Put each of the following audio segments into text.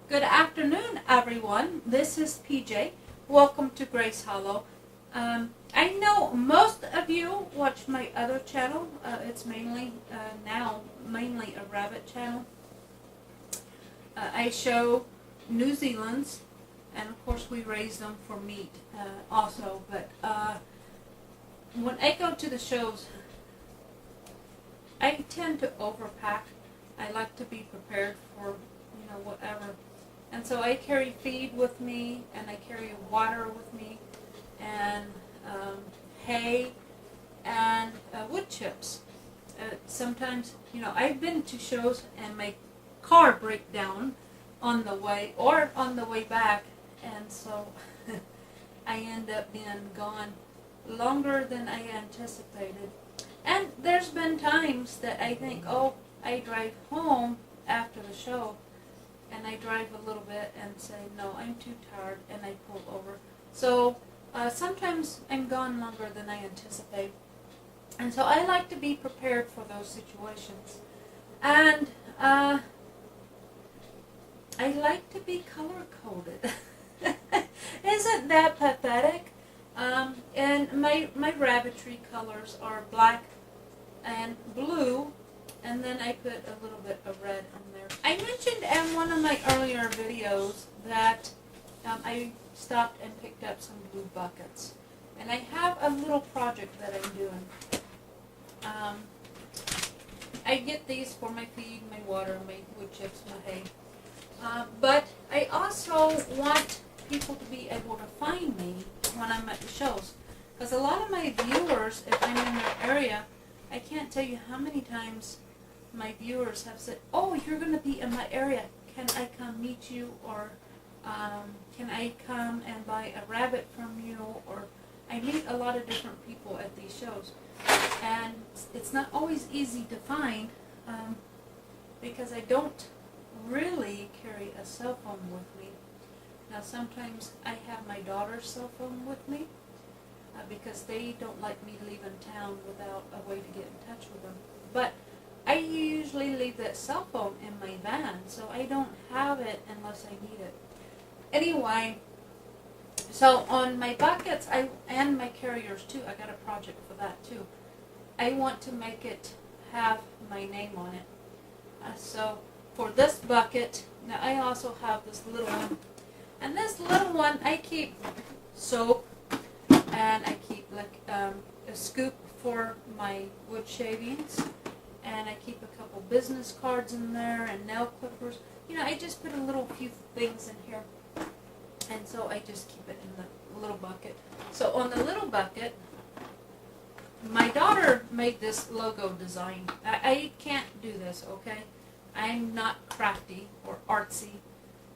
Good afternoon, everyone. This is PJ. Welcome to Grace Hollow. I know most of you watch my other channel. It's mainly mainly a rabbit channel. I show New Zealand's, and of course we raise them for meat also. But when I go to the shows, I tend to overpack. I like to be prepared for whatever. And so I carry feed with me, and I carry water with me, and hay, and wood chips. Sometimes, I've been to shows and my car break down on the way or on the way back, and so I end up being gone longer than I anticipated. And there's been times that I think, oh, I drive home after the show, and I drive a little bit and say, no, I'm too tired, and I pull over. So sometimes I'm gone longer than I anticipate. And so I like to be prepared for those situations. And I like to be color-coded. Isn't that pathetic? And my rabbitry colors are black and blue, and then I put a little bit of red on there. I mentioned in one of my earlier videos that I stopped and picked up some blue buckets. And I have a little project that I'm doing. I get these for my feed, my water, my wood chips, my hay. But I also want people to be able to find me when I'm at the shows. Because a lot of my viewers, if I'm in their area, I can't tell you how many times my viewers have said, oh, you're going to be in my area. Can I come meet you? Or can I come and buy a rabbit from you? Or I meet a lot of different people at these shows. And it's not always easy to find because I don't really carry a cell phone with me. Now sometimes I have my daughter's cell phone with me because they don't like me leaving town without a way to get in touch with them. But I usually leave that cell phone in my van, so I don't have it unless I need it. Anyway, so on my buckets and my carriers too, I got a project for that too. I want to make it have my name on it. So for this bucket, now I also have this little one. And this little one, I keep soap, and I keep like a scoop for my wood shavings. And I keep a couple business cards in there and nail clippers. I just put a little few things in here. And so I just keep it in the little bucket. So on the little bucket, my daughter made this logo design. I can't do this, okay? I'm not crafty or artsy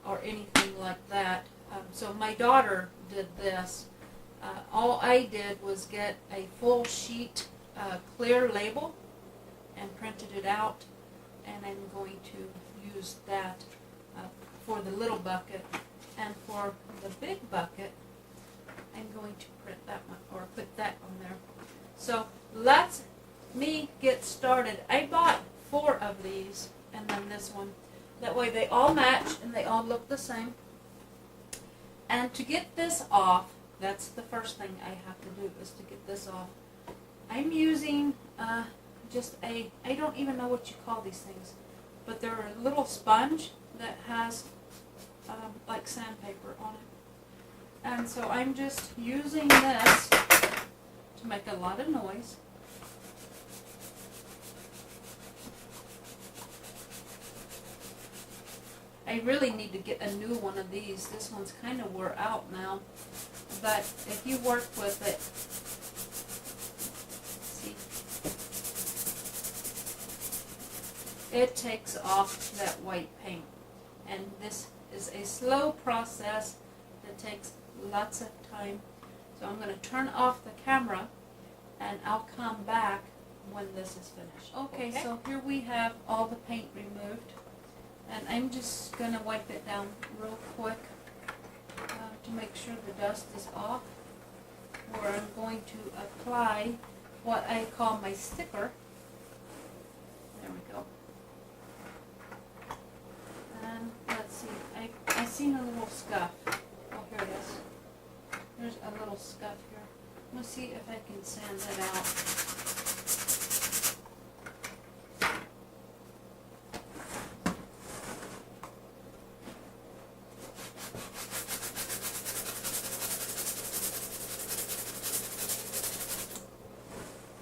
or anything like that. So my daughter did this. All I did was get a full sheet clear label and printed it out, and I'm going to use that for the little bucket. And for the big bucket, I'm going to print that one, or put that on there. So let's me get started. I bought 4 of these, and then this one. That way they all match and they all look the same. And to get this off, that's the first thing I have to do, is to get this off. I'm using just I don't even know what you call these things, but they're a little sponge that has like sandpaper on it. And so I'm just using this to make a lot of noise. I really need to get a new one of these. This one's kind of wore out now. But if you work with it, it takes off that white paint. And this is a slow process that takes lots of time. So I'm going to turn off the camera, and I'll come back when this is finished. Okay, so here we have all the paint removed. And I'm just going to wipe it down real quick to make sure the dust is off. Where I'm going to apply what I call my sticker. There we go. And let's see, I I seen a little scuff. Oh, here it is. There's a little scuff here. I'm gonna see if I can sand that out.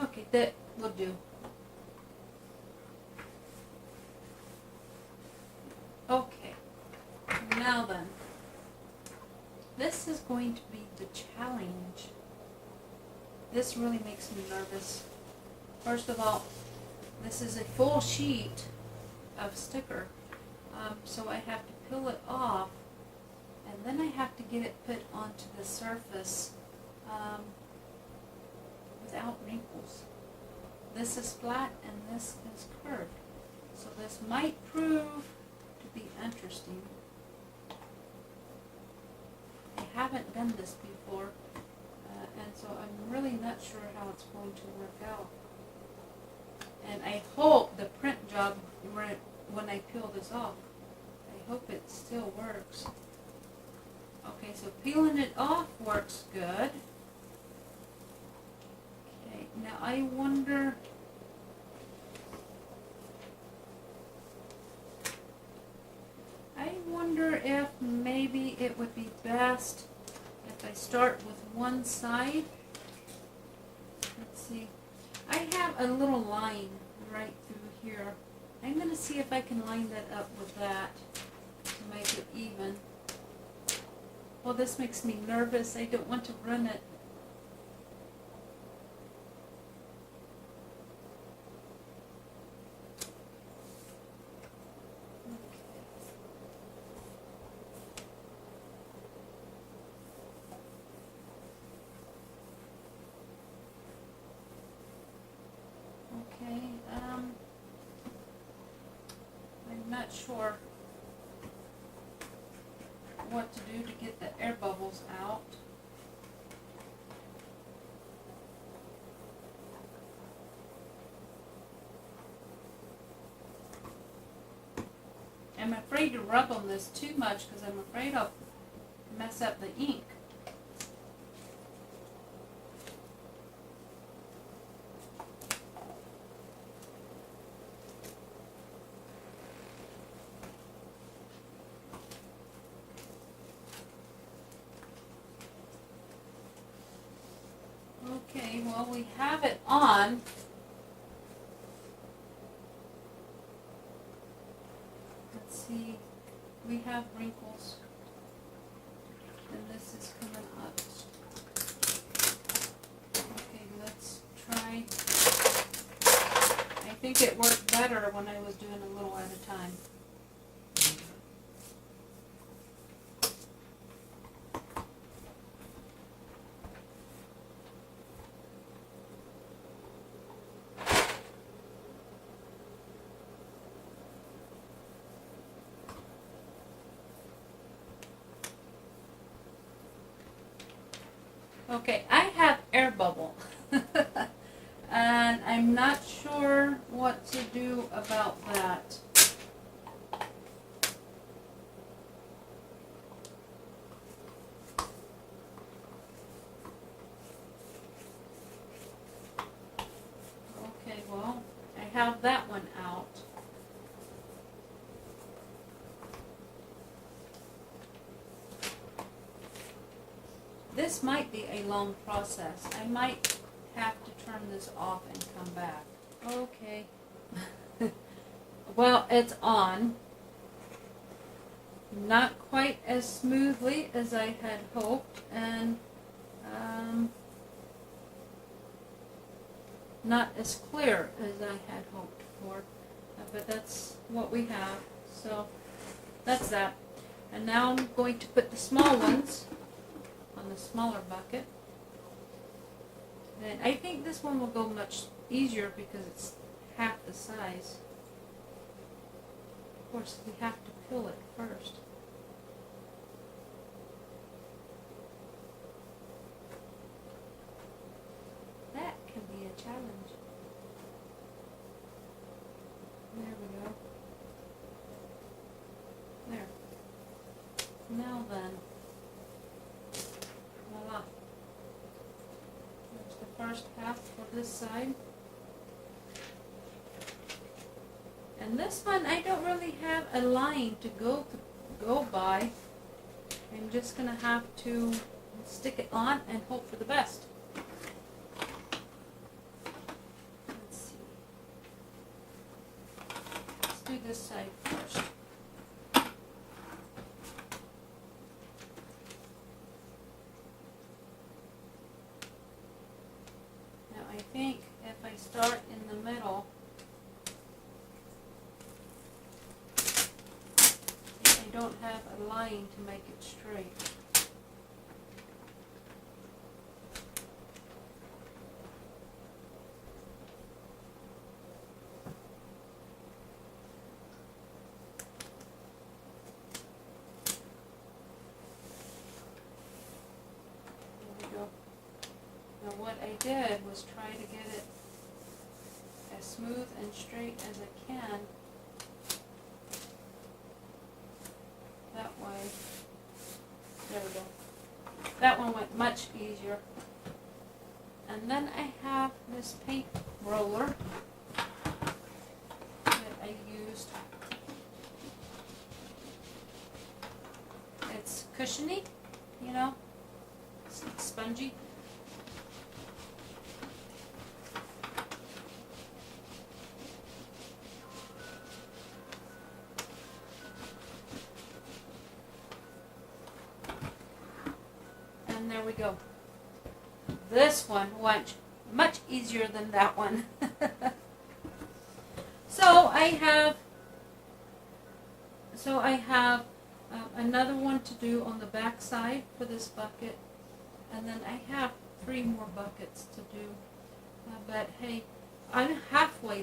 Okay, that will do. Okay, now then, this is going to be the challenge. This really makes me nervous. First of all, this is a full sheet of sticker, so I have to peel it off, and then I have to get it put onto the surface without wrinkles. This is flat and this is curved, so this might prove to be interesting. I haven't done this before, and so I'm really not sure how it's going to work out. And I hope the print job, when I peel this off, I hope it still works. Okay, so peeling it off works good. Okay, now I wonder, if maybe it would be best if I start with one side. Let's see. I have a little line right through here. I'm going to see if I can line that up with that to make it even. Well, this makes me nervous. I don't want to run it. Okay, I'm not sure what to do to get the air bubbles out. I'm afraid to rub on this too much because I'm afraid I'll mess up the ink. Okay, well, we have it on. Let's see, we have wrinkles, and this is coming up. Okay, let's try. I think it worked better when I was doing a little at a time. Okay, I have air bubble, and I'm not sure what to do about that. Okay, well, I have that one out. This might be a long process. I might have to turn this off and come back. Okay. Well, it's on. Not quite as smoothly as I had hoped, and not as clear as I had hoped for. But that's what we have. So that's that. And now I'm going to put the small ones on the smaller bucket. And I think this one will go much easier because it's half the size. Of course, we have to peel it first. That can be a challenge. There we go. There. first half for this side. And this one, I don't really have a line to go by. I'm just going to have to stick it on and hope for the best. Let's see. Let's do this side first. Now I think if I start in the middle, I don't have a line to make it straight. Now what I did was try to get it as smooth and straight as I can. That way. There we go. That one went much easier. And then I have this paint roller that I used. It's cushiony, you know, it's spongy. And there we go. This one went much easier than that one. So I have another one to do on the back side for this bucket, and then I have 3 more buckets to do. But hey, I'm halfway